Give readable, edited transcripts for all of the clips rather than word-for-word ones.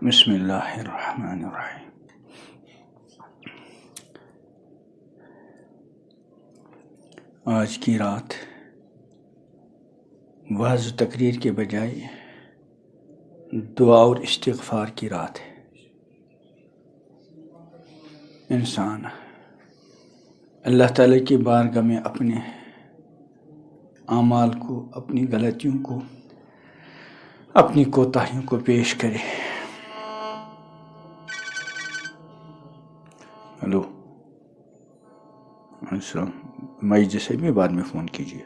بسم اللہ الرحمن الرحیم۔ آج کی رات وعظ و تقریر کے بجائے دعا اور استغفار کی رات ہے۔ انسان اللہ تعالیٰ کی بارگاہ میں اپنے اعمال کو، اپنی غلطیوں کو، اپنی کوتاہیوں کو پیش کرے۔ ہلو، السلام، میجر سے بھی بعد میں فون کیجیے۔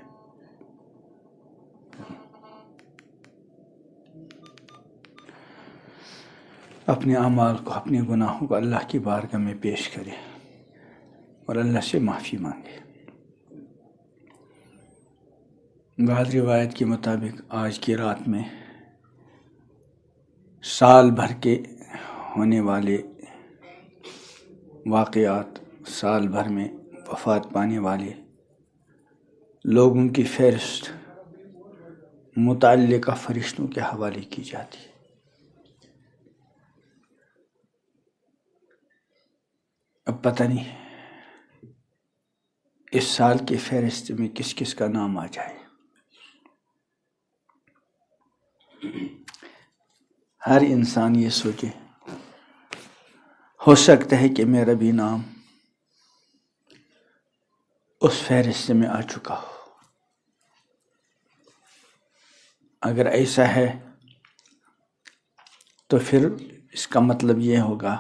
اپنے اعمال کو، اپنے گناہوں کو اللہ کی بارگاہ میں پیش کرے اور اللہ سے معافی مانگے۔ بعض روایت کے مطابق آج کی رات میں سال بھر کے ہونے والے واقعات، سال بھر میں وفات پانے والے لوگوں کی فہرست متعلقہ فرشتوں کے حوالے کی جاتی ہے۔ اب پتہ نہیں اس سال کی فہرست میں کس کس کا نام آ جائے۔ ہر انسان یہ سوچے، ہو سکتا ہے کہ میرا بھی نام اس فہرست میں آ چکا ہو۔ اگر ایسا ہے تو پھر اس کا مطلب یہ ہوگا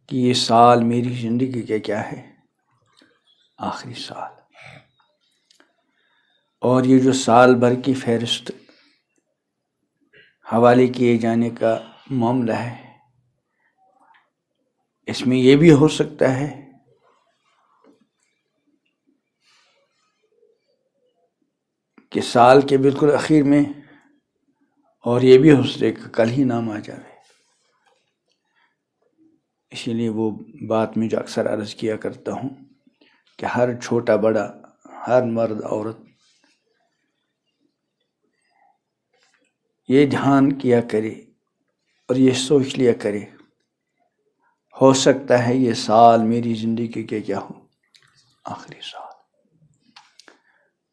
کہ یہ سال میری زندگی کا کیا ہے؟ آخری سال۔ اور یہ جو سال بھر کی فہرست حوالے کیے جانے کا معاملہ ہے، اس میں یہ بھی ہو سکتا ہے کہ سال کے بالکل اخیر میں، اور یہ بھی ہو سکتا ہے کہ کل ہی نام آ جائے۔ اسی لیے وہ بات میں جو اکثر عرض کیا کرتا ہوں کہ ہر چھوٹا بڑا، ہر مرد عورت یہ دھیان کیا کرے اور یہ سوچ لیا کرے، ہو سکتا ہے یہ سال میری زندگی کے کیا ہو؟ آخری سال۔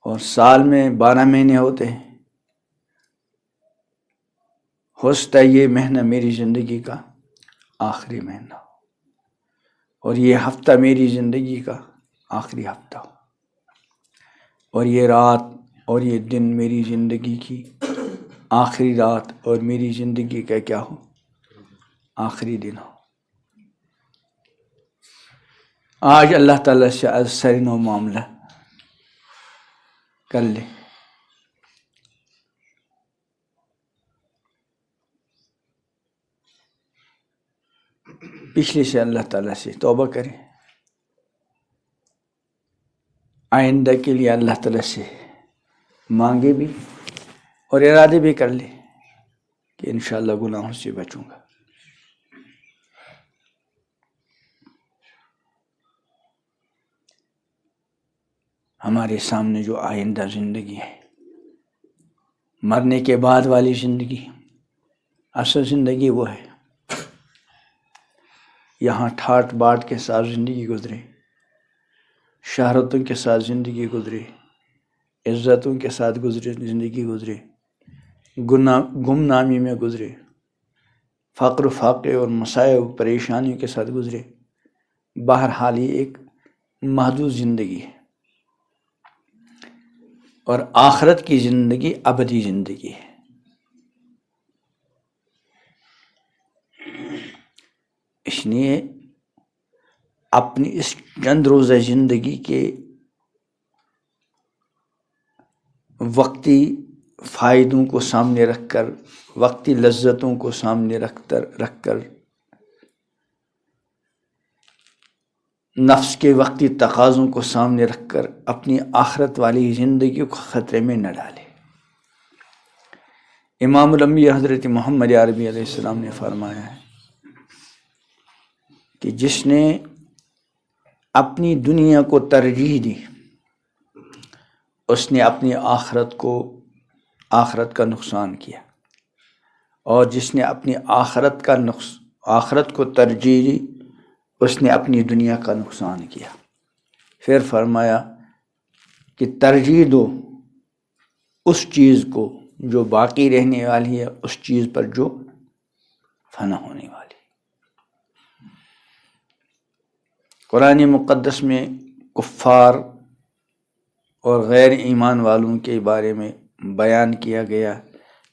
اور سال میں 12 مہینے ہوتے ہیں، ہو سکتا ہے یہ مہینہ میری زندگی کا آخری مہینہ ہو، اور یہ ہفتہ میری زندگی کا آخری ہفتہ ہو، اور یہ رات اور یہ دن میری زندگی کی آخری رات اور میری زندگی کا کیا ہو؟ آخری دن ہو۔ آج اللہ تعالیٰ سے از سر نو معاملہ کر لے۔ پچھلے سے اللہ تعالیٰ سے توبہ کرے، آئندہ کے لیے اللہ تعالیٰ سے مانگے بھی اور ارادے بھی کر لے کہ انشاءاللہ گناہوں سے بچوں گا۔ ہمارے سامنے جو آئندہ زندگی ہے، مرنے کے بعد والی زندگی، اصل زندگی وہ ہے یہاں ٹھاٹ باٹ کے ساتھ زندگی گزرے، شہرتوں کے ساتھ زندگی گزرے، عزتوں کے ساتھ زندگی گزرے، گمنامی میں گزرے، فقر و فاقے اور مسائل و پریشانیوں کے ساتھ گزرے۔ بہرحال یہ ایک محدود زندگی ہے، اور آخرت کی زندگی ابدی زندگی ہے۔ اس لیے اپنی اس چند روزہ زندگی کے وقتی فائدوں کو سامنے رکھ کر، وقتی لذتوں کو سامنے رکھ کر، نفس کے وقتی تقاضوں کو سامنے رکھ کر اپنی آخرت والی زندگی کو خطرے میں نہ ڈالے۔ امام الانبیاء حضرت محمد عربی علیہ السلام نے فرمایا ہے کہ جس نے اپنی دنیا کو ترجیح دی اس نے اپنی آخرت کا نقصان کیا، اور جس نے اپنی آخرت کو ترجیح دی اس نے اپنی دنیا کا نقصان کیا۔ پھر فرمایا کہ ترجیح دو اس چیز کو جو باقی رہنے والی ہے، اس چیز پر جو فنا ہونے والی۔ قرآن مقدس میں کفار اور غیر ایمان والوں کے بارے میں بیان کیا گیا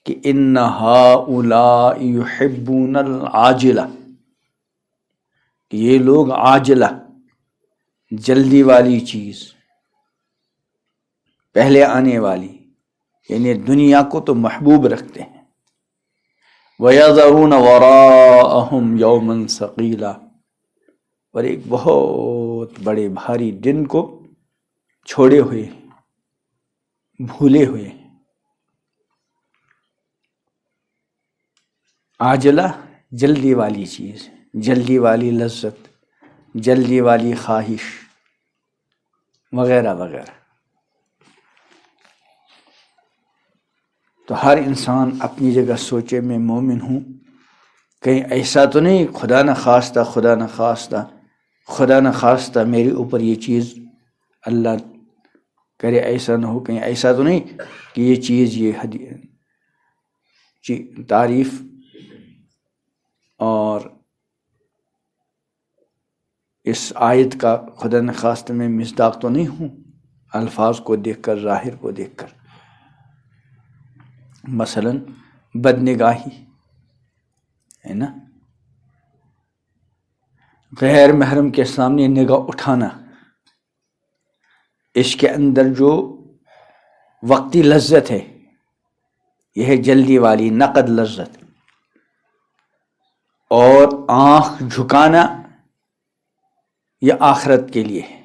کہ ان ہؤلاء یحبون العاجلہ، کہ یہ لوگ عاجلہ جلدی والی چیز، پہلے آنے والی، یعنی دنیا کو تو محبوب رکھتے ہیں۔ وَيَذَرُونَ وَرَاءَهُمْ يَوْمًا ثَقِيلًا، اور ایک بہت بڑے بھاری دن کو چھوڑے ہوئے، بھولے ہوئے۔ عاجلہ جلدی والی چیز، جلدی والی لذت، جلدی والی خواہش وغیرہ وغیرہ۔ تو ہر انسان اپنی جگہ سوچے میں مومن ہوں، کہیں ایسا تو نہیں خدا نہ خواستہ میرے اوپر یہ چیز اللہ کرے ایسا نہ ہو، کہیں ایسا تو نہیں کہ یہ چیز تعریف اور اس آیت کا خدا نخواستہ میں مصداق تو نہیں ہوں الفاظ کو دیکھ کر، ظاہر کو دیکھ کر۔ مثلا بد نگاہی ہے نا، غیر محرم کے سامنے نگاہ اٹھانا، اس کے اندر جو وقتی لذت ہے یہ ہے جلدی والی نقد لذت، اور آنکھ جھکانا یہ آخرت کے لیے ہے۔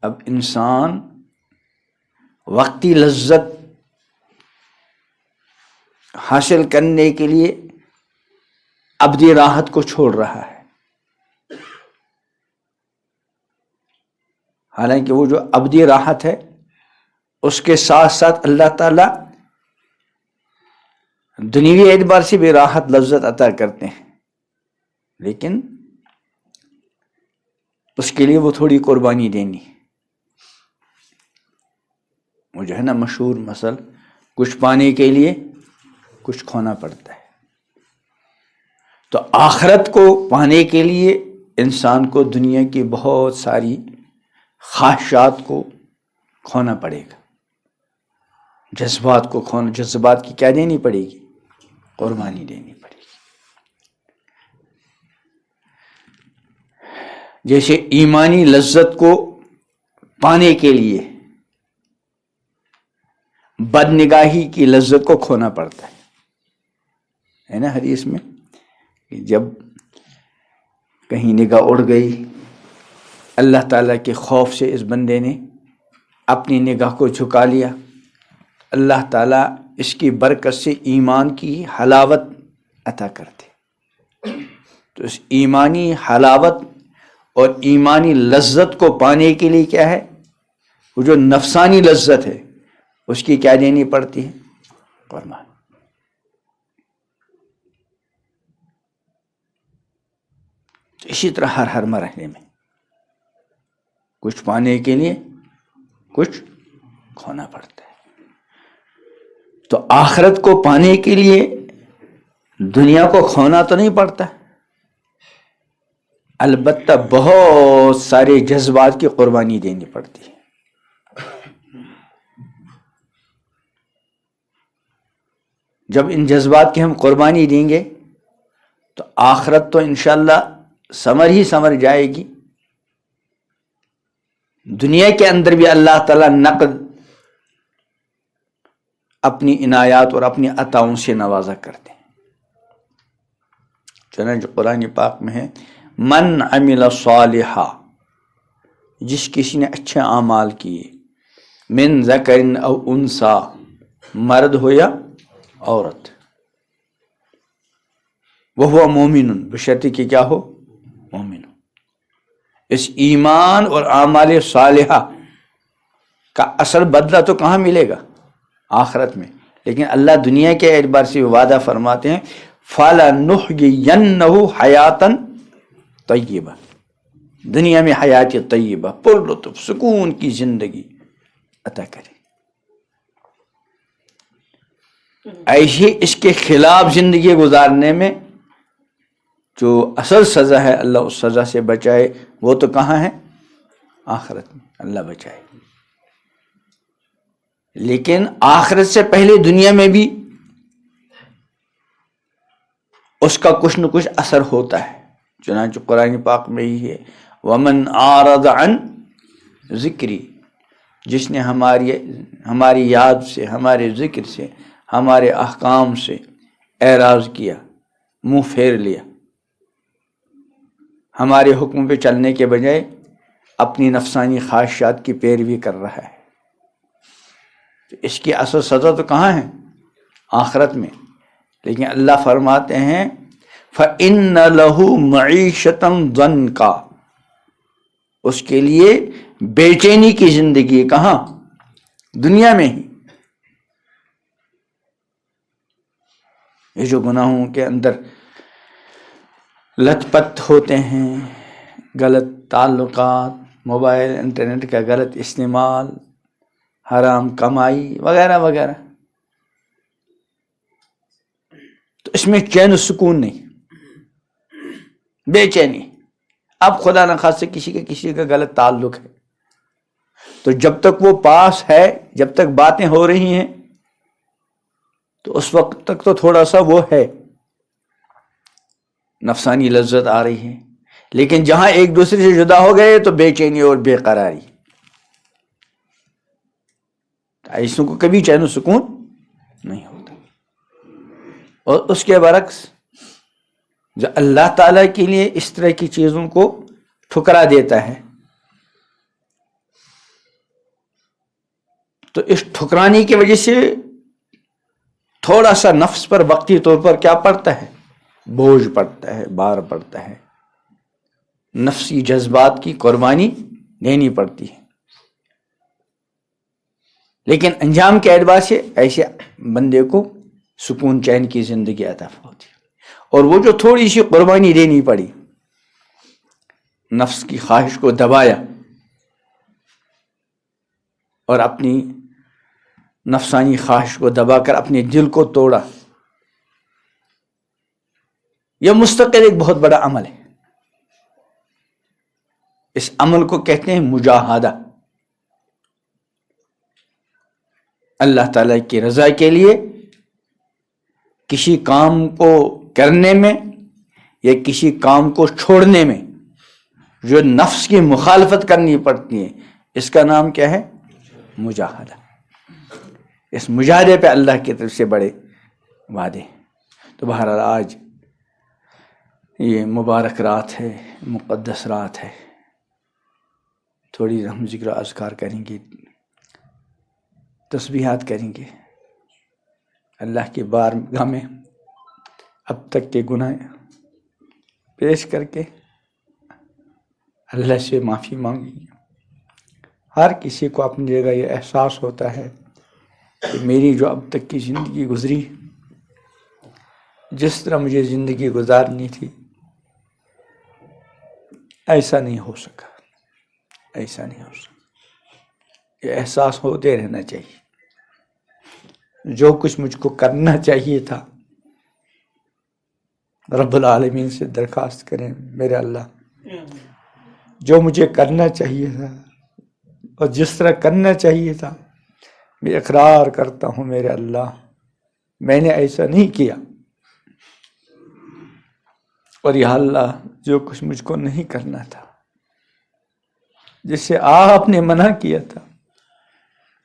اب انسان وقتی لذت حاصل کرنے کے لیے ابدی راحت کو چھوڑ رہا ہے، حالانکہ وہ جو ابدی راحت ہے اس کے ساتھ ساتھ اللہ تعالی دنیوی اعتبار سے بھی راحت لذت عطا کرتے ہیں، لیکن اس کے لیے وہ تھوڑی قربانی دینی۔ وہ جو ہے نا مشہور مثل، کچھ پانے کے لیے کچھ کھونا پڑتا ہے۔ تو آخرت کو پانے کے لیے انسان کو دنیا کی بہت ساری خواہشات کو کھونا پڑے گا، جذبات کو کھونا، جذبات کی کیا دینی پڑے گی؟ قربانی دینی پڑے گی۔ جیسے ایمانی لذت کو پانے کے لیے بد نگاہی کی لذت کو کھونا پڑتا ہے نا حدیث میں کہ جب کہیں نگاہ اڑ گئی، اللہ تعالیٰ کے خوف سے اس بندے نے اپنی نگاہ کو جھکا لیا، اللہ تعالیٰ اس کی برکت سے ایمان کی حلاوت عطا کرتے۔ تو اس ایمانی حلاوت اور ایمانی لذت کو پانے کے لیے کیا ہے؟ وہ جو نفسانی لذت ہے اس کی کیا دینی پڑتی ہے؟ قربانی۔ اسی طرح ہر مرحلے میں کچھ پانے کے لیے کچھ کھونا پڑتا ہے۔ تو آخرت کو پانے کے لیے دنیا کو کھونا تو نہیں پڑتا، البتہ بہت سارے جذبات کی قربانی دینی پڑتی ہے۔ جب ان جذبات کی ہم قربانی دیں گے تو آخرت تو انشاءاللہ سمر جائے گی۔ دنیا کے اندر بھی اللہ تعالیٰ نقد اپنی عنایات اور اپنی عطاؤں سے نوازا کرتے ہیں۔ چنانچہ قرآن پاک میں ہے من عمل صالحا، جس کسی نے اچھے اعمال کیے، من ذکر او انثی، مرد ہو یا عورت، وہو مومن، بشرطی کہ کیا ہو، مومن ہو۔ اس ایمان اور اعمال صالحہ کا اصل بدلہ تو کہاں ملے گا؟ آخرت میں۔ لیکن اللہ دنیا کے اعتبار سے وعدہ فرماتے ہیں فَلَنُحْيِيَنَّهُ حَيَاتًا طَيِّبَةً، دنیا میں حیات طیبہ، پر لطف سکون کی زندگی عطا کرے۔ ایسے اس کے خلاف زندگی گزارنے میں جو اصل سزا ہے، اللہ اس سزا سے بچائے، وہ تو کہاں ہے؟ آخرت میں، اللہ بچائے۔ لیکن آخرت سے پہلے دنیا میں بھی اس کا کچھ نہ کچھ اثر ہوتا ہے، چنانچہ قرآن پاک میں ہی ہے وَمَنْ أَعْرَضَ عَنْ ذِكْرِي، جس نے ہماری یاد سے، ہمارے ذکر سے، ہمارے احکام سے اعراض کیا، منہ پھیر لیا، ہمارے حکم پہ چلنے کے بجائے اپنی نفسانی خواہشات کی پیروی کر رہا ہے، تو اس کی اصل سزا تو کہاں ہے؟ آخرت میں۔ لیکن اللہ فرماتے ہیں فَإِنَّ لَهُ مَعِيشَةً ضَنْكَ، اس کے لیے بے چینی کی زندگی، کہاں؟ دنیا میں ہی۔ یہ جو گناہوں کے اندر لت پت ہوتے ہیں، غلط تعلقات، موبائل انٹرنیٹ کا غلط استعمال، حرام کمائی وغیرہ وغیرہ، تو اس میں چین و سکون نہیں، بے چینی۔ اب خدا نخواستہ کسی کا غلط تعلق ہے تو جب تک وہ پاس ہے، جب تک باتیں ہو رہی ہیں، تو اس وقت تک تو تھوڑا سا وہ ہے، نفسانی لذت آ رہی ہے۔ لیکن جہاں ایک دوسرے سے جدا ہو گئے تو بے چینی اور بے قراری، ایسوں کو کبھی چین و سکون نہیں ہوتا۔ اور اس کے برعکس جو اللہ تعالیٰ کے لیے اس طرح کی چیزوں کو ٹھکرا دیتا ہے، تو اس ٹھکرانے کی وجہ سے تھوڑا سا نفس پر وقتی طور پر کیا پڑتا ہے؟ بوجھ پڑتا ہے، بار پڑتا ہے، نفسی جذبات کی قربانی دینی پڑتی ہے۔ لیکن انجام کے اعتبار سے ایسے بندے کو سکون چین کی زندگی عطا ہوتی ہے۔ اور وہ جو تھوڑی سی قربانی دینی پڑی، نفس کی خواہش کو دبایا اور اپنی نفسانی خواہش کو دبا کر اپنے دل کو توڑا، یہ مستقل ایک بہت بڑا عمل ہے۔ اس عمل کو کہتے ہیں مجاہدہ، اللہ تعالیٰ کی رضا کے لیے کسی کام کو کرنے میں یا کسی کام کو چھوڑنے میں جو نفس کی مخالفت کرنی پڑتی ہے، اس کا نام کیا ہے؟ مجاہدہ۔ اس مجاہدے پہ اللہ کی طرف سے بڑے وعدے۔ تو بہرحال آج یہ مبارک رات ہے، مقدس رات ہے، تھوڑی ہم ذکر و اذکار کریں گے، تسبیحات کریں گے، اللہ کی بارگاہ میں اب تک کے گناہ پیش کر کے اللہ سے معافی مانگیں گے۔ ہر کسی کو اپنی جگہ یہ احساس ہوتا ہے کہ میری جو اب تک کی زندگی گزری، جس طرح مجھے زندگی گزارنی تھی، ایسا نہیں ہو سکا، ایسا نہیں ہو سکا۔ یہ احساس ہوتے رہنا چاہیے۔ جو کچھ مجھ کو کرنا چاہیے تھا، رب العالمین سے درخواست کریں میرے اللہ، جو مجھے کرنا چاہیے تھا اور جس طرح کرنا چاہیے تھا، میں اقرار کرتا ہوں میرے اللہ میں نے ایسا نہیں کیا، اور یا اللہ جو کچھ مجھ کو نہیں کرنا تھا، جس سے آپ نے منع کیا تھا،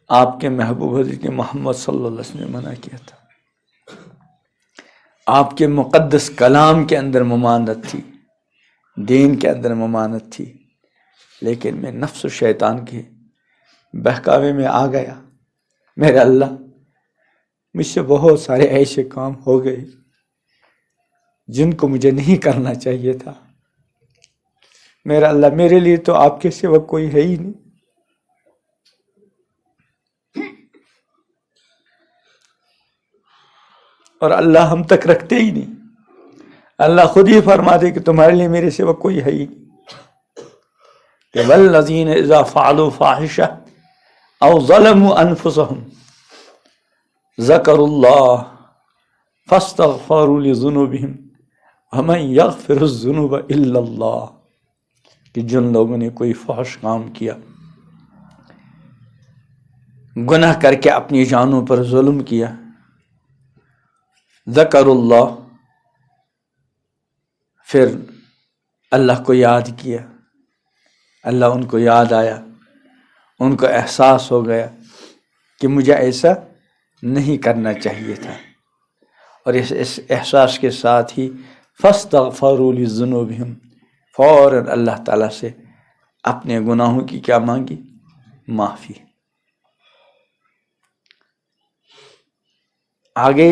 آپ کے محبوب حضرت محمد صلی اللہ علیہ وسلم نے منع کیا تھا، آپ کے مقدس کلام کے اندر ممانعت تھی، دین کے اندر ممانعت تھی، لیکن میں نفس و شیطان کے بہکاوے میں آ گیا۔ میرے اللہ مجھ سے بہت سارے ایسے کام ہو گئے جن کو مجھے نہیں کرنا چاہیے تھا. میرا اللہ، میرے لیے تو آپ کے سوا کوئی ہے ہی نہیں. اور اللہ ہم تک رکھتے ہی نہیں. اللہ خود ہی فرما دے کہ تمہارے لیے میرے سوا کوئی ہے ہی نہیں. والذین اذا فعلوا فاحشہ او ظلموا انفسهم ذکروا اللہ فاستغفروا لذنوبهم ومن یغفر الذنوب الا اللہ. کہ جن لوگوں نے کوئی فحش کام کیا، گناہ کر کے اپنی جانوں پر ظلم کیا، ذکر اللہ، پھر اللہ کو یاد کیا، اللہ ان کو یاد آیا، ان کو احساس ہو گیا کہ مجھے ایسا نہیں کرنا چاہیے تھا، اور اس احساس کے ساتھ ہی فاستغفروا لذنوبہم، فوراً اللہ تعالیٰ سے اپنے گناہوں کی کیا مانگی؟ معافی. آگے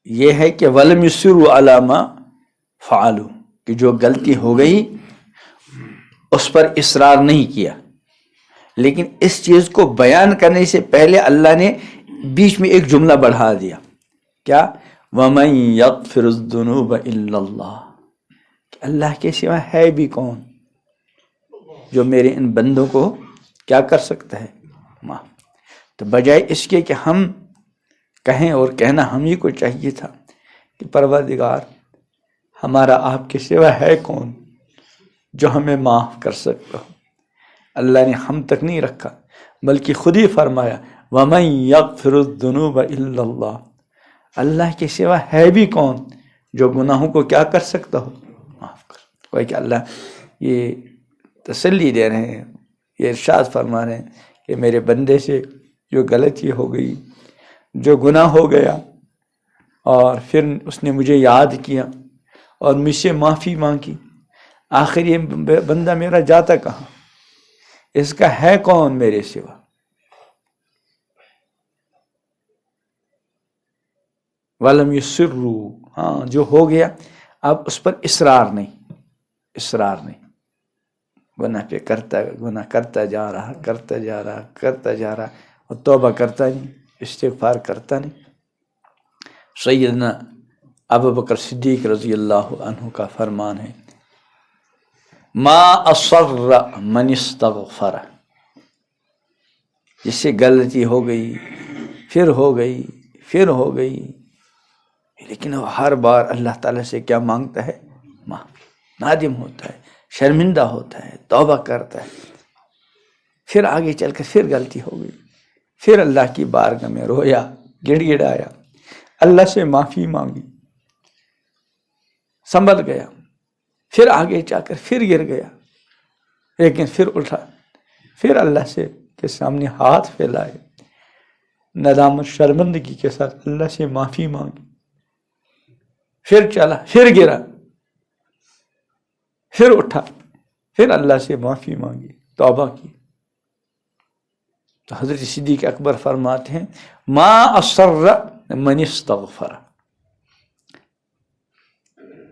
یہ ہے کہ وَلَمْ يُصِرُّوا عَلَىٰ مَا فَعَلُوا، کہ جو غلطی ہو گئی اس پر اصرار نہیں کیا، لیکن اس چیز کو بیان کرنے سے پہلے اللہ نے بیچ میں ایک جملہ بڑھا دیا. کیا؟ وَمَن يَغْفِرُ الذُّنُوبَ إِلَّا اللَّهُ، کہ اللہ کے سوا ہے بھی کون جو میرے ان بندوں کو کیا کر سکتا ہے؟ معاف. تو بجائے اس کے کہ ہم کہیں، اور کہنا ہم ہی کو چاہیے تھا کہ پروردگار ہمارا آپ کے سوا ہے کون جو ہمیں معاف کر سکتا ہو. اللہ نے ہم تک نہیں رکھا، بلکہ خود ہی فرمایا وَمَن يَغْفِرُ الذُّنُوبَ إِلَّا اللَّهُ، اللہ کے سوا ہے بھی کون جو گناہوں کو کیا کر سکتا ہو؟ معاف کر. کوئی کہ اللہ یہ تسلی دے رہے ہیں، یہ ارشاد فرما رہے ہیں کہ میرے بندے سے جو غلطی ہو گئی، جو گناہ ہو گیا، اور پھر اس نے مجھے یاد کیا اور مجھ سے معافی مانگی، آخر یہ بندہ میرا جاتا کہاں؟ اس کا ہے کون میرے سوا؟ وَلَمْ يُصِرُّوا، ہاں جو ہو گیا اب اس پر اصرار نہیں، گناہ پہ گناہ کرتا جا رہا اور توبہ کرتا نہیں، استغفار کرتا نہیں. سیدنا ابوبکر صدیق رضی اللہ عنہ کا فرمان ہے ما اصر من استغفر، جس سے غلطی ہو گئی، پھر ہو گئی، لیکن وہ ہر بار اللہ تعالیٰ سے کیا مانگتا ہے؟ معافی. نادم ہوتا ہے، شرمندہ ہوتا ہے، توبہ کرتا ہے، پھر آگے چل کر پھر غلطی ہو گئی، پھر اللہ کی بارگاہ میں رویا، گڑ گڑایا، اللہ سے معافی مانگی، سنبھل گیا، پھر آگے جا کر پھر گر گیا، لیکن پھر اٹھا، پھر اللہ سے کے سامنے ہاتھ پھیلائے، ندامت شرمندگی کے ساتھ اللہ سے معافی مانگی، پھر چلا، پھر گرا، پھر اٹھا، پھر اللہ سے معافی مانگی، توبہ کی. تو حضرت صدیق اکبر فرماتے ہیں ما اصر من استغفر،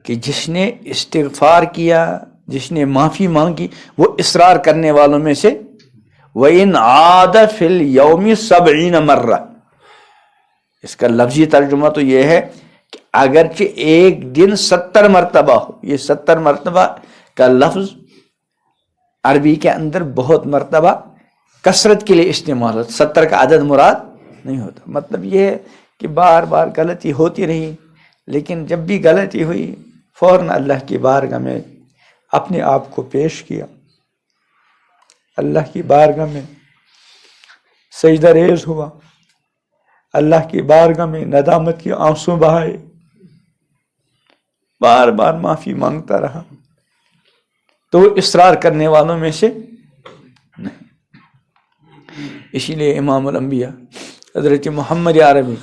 کہ جس نے استغفار کیا، جس نے معافی مانگی، وہ اصرار کرنے والوں میں سے وَإِنْ عَادَ فِي الْيَوْمِ 70 مرہ. اس کا لفظی ترجمہ تو یہ ہے کہ اگرچہ ایک دن 70 مرتبہ ہو. یہ 70 مرتبہ کا لفظ عربی کے اندر بہت مرتبہ کثرت کے لیے استعمال ہوتا. 70 کا عدد مراد نہیں ہوتا. مطلب یہ ہے کہ بار بار غلطی ہوتی رہی، لیکن جب بھی غلطی ہوئی فوراً اللہ کی بارگاہ میں اپنے آپ کو پیش کیا، اللہ کی بارگاہ میں سجدہ ریز ہوا، اللہ کی بارگاہ میں ندامت کے آنسو بہائے، بار بار معافی مانگتا رہا، تو وہ اصرار کرنے والوں میں سے نہیں. اسی لیے امام الانبیاء حضرت محمد عربی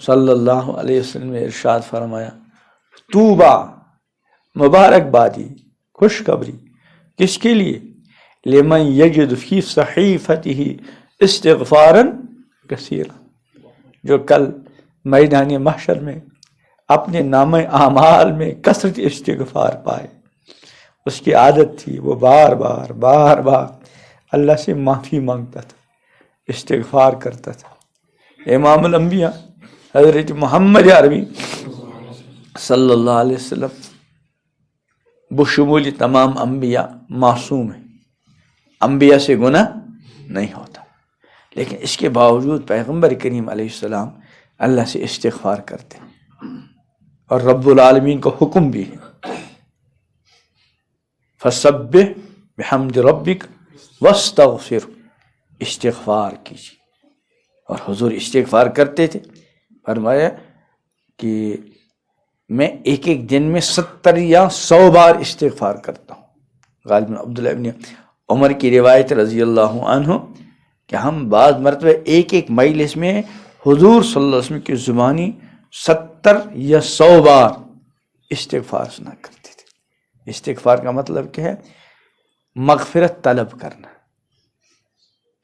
صلی اللہ علیہ وسلم نے ارشاد فرمایا طوبیٰ، مبارک بادی، خوشخبری کس کے لیے؟ لمن یجد فی صحیفتہ استغفارا کثیرا، جو کل میدان محشر میں اپنے نام اعمال میں کثرت استغفار پائے. اس کی عادت تھی وہ بار بار اللہ سے معافی مانگتا تھا، استغفار کرتا تھا. امام الانبیاء حضرت محمد عربی صلی اللہ علیہ وسلم بشمول تمام انبیاء معصوم ہیں، انبیاء سے گناہ نہیں ہوتا، لیکن اس کے باوجود پیغمبر کریم علیہ السلام اللہ سے استغفار کرتے ہیں، اور رب العالمین کو حکم بھی ہے فسبح بحمد ربک واستغفر، استغفار کیجیے. اور حضور استغفار کرتے تھے. فرمایا کہ میں ایک دن میں 70 یا 100 بار استغفار کرتا ہوں. غالباً عبداللہ ابن عمر کی روایت رضی اللہ عنہ کہ ہم بعض مرتبہ ایک مجلس میں حضور صلی اللہ علیہ وسلم کی زبانی 70 یا 100 بار استغفار سنا کرتے تھے. استغفار کا مطلب کیا ہے؟ مغفرت طلب کرنا،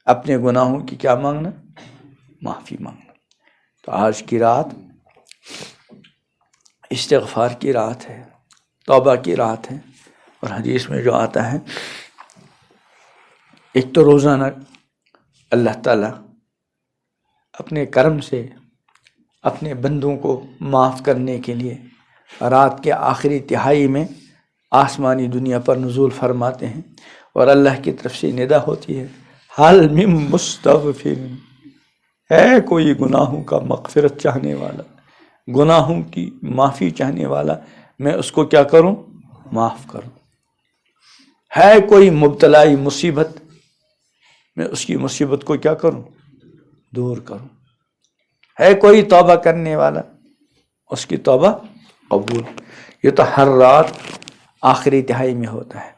اپنے گناہوں کی کیا مانگنا؟ معافی مانگنا. تو آج کی رات استغفار کی رات ہے، توبہ کی رات ہے. اور حدیث میں جو آتا ہے، ایک تو روزانہ اللہ تعالیٰ اپنے کرم سے اپنے بندوں کو معاف کرنے کے لیے رات کے آخری تہائی میں آسمانی دنیا پر نزول فرماتے ہیں، اور اللہ کی طرف سے ندا ہوتی ہے حل من مستغفر، ہے کوئی گناہوں کا مغفرت چاہنے والا، گناہوں کی معافی چاہنے والا، میں اس کو کیا کروں؟ معاف کروں. ہے کوئی مبتلائی مصیبت، میں اس کی مصیبت کو کیا کروں؟ دور کروں. ہے کوئی توبہ کرنے والا، اس کی توبہ قبول. یہ تو ہر رات آخری تہائی میں ہوتا ہے.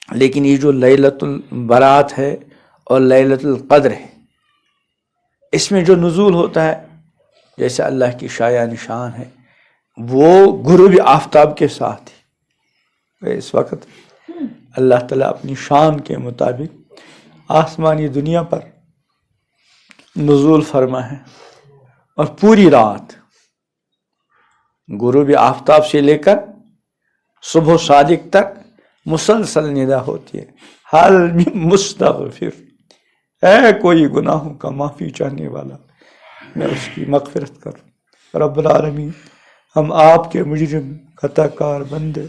لیکن یہ جو لیلۃ البرات ہے اور لیلۃ القدر ہے، اس میں جو نزول ہوتا ہے جیسے اللہ کی شایع نشان ہے، وہ غروب آفتاب کے ساتھ ہی. اس وقت اللہ تعالیٰ اپنی شان کے مطابق آسمانی دنیا پر نزول فرما ہے، اور پوری رات غروب آفتاب سے لے کر صبح صادق تک مسلسل ندا ہوتی ہے حل من مستغفر، ہے کوئی گناہوں کا معافی چاہنے والا، میں اس کی مغفرت کروں. رب العالمین، ہم آپ کے مجرم خطا کار بندے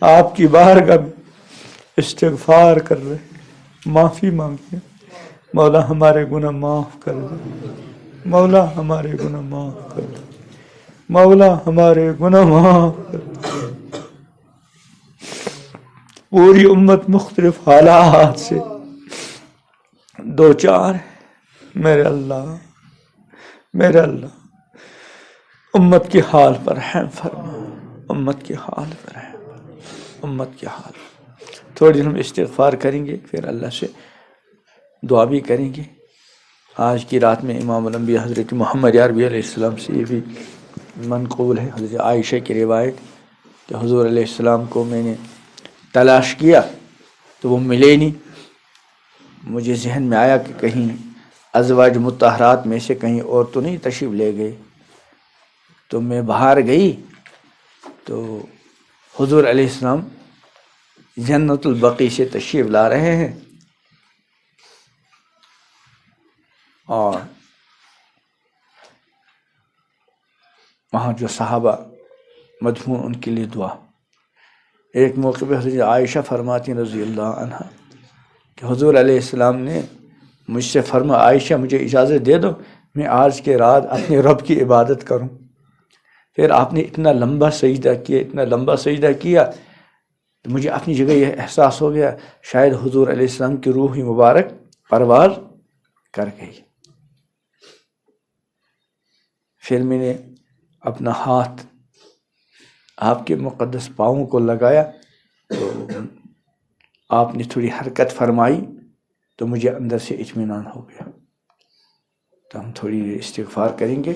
آپ کی بارگاہ میں استغفار کر رہے، معافی مانگتے ہیں. مولا ہمارے گناہ معاف کر دے، مولا ہمارے گناہ معاف کر دے، مولا ہمارے گناہ معاف کر دے. پوری امت مختلف حالات سے دو چار ہے. میرے اللہ، میرے اللہ، امت کے حال پر رحم فرما، امت کے حال پر رحم، امت کے حال. تھوڑی دیر ہم استغفار کریں گے، پھر اللہ سے دعا بھی کریں گے. آج کی رات میں امام الانبیاء حضرت محمد عربی علیہ السلام سے یہ بھی منقول ہے، حضرت عائشہ کی روایت کہ حضور علیہ السلام کو میں نے تلاش کیا تو وہ ملے نہیں. مجھے ذہن میں آیا کہ کہیں ازواج مطہرات میں سے کہیں اور تو نہیں تشریف لے گئے. تو میں باہر گئی تو حضور علیہ السلام جنت البقیع سے تشریف لا رہے ہیں، اور وہاں جو صحابہ مدفون ان کے لیے دعا. ایک موقع پہ حضرت عائشہ فرماتی رضی اللہ عنہ کہ حضور علیہ السلام نے مجھ سے فرما، عائشہ مجھے اجازت دے دو میں آج کے رات اپنے رب کی عبادت کروں. پھر آپ نے اتنا لمبا سجدہ کیا، اتنا لمبا سجدہ کیا، تو مجھے اپنی جگہ یہ احساس ہو گیا شاید حضور علیہ السلام کی روح مبارک پرواز کر گئی. پھر میں نے اپنا ہاتھ آپ کے مقدس پاؤں کو لگایا تو آپ نے تھوڑی حرکت فرمائی تو مجھے اندر سے اطمینان ہو گیا. تو ہم تھوڑی استغفار کریں گے.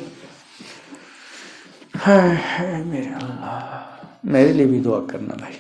میرے اللہ، میرے لیے بھی دعا کرنا بھائی.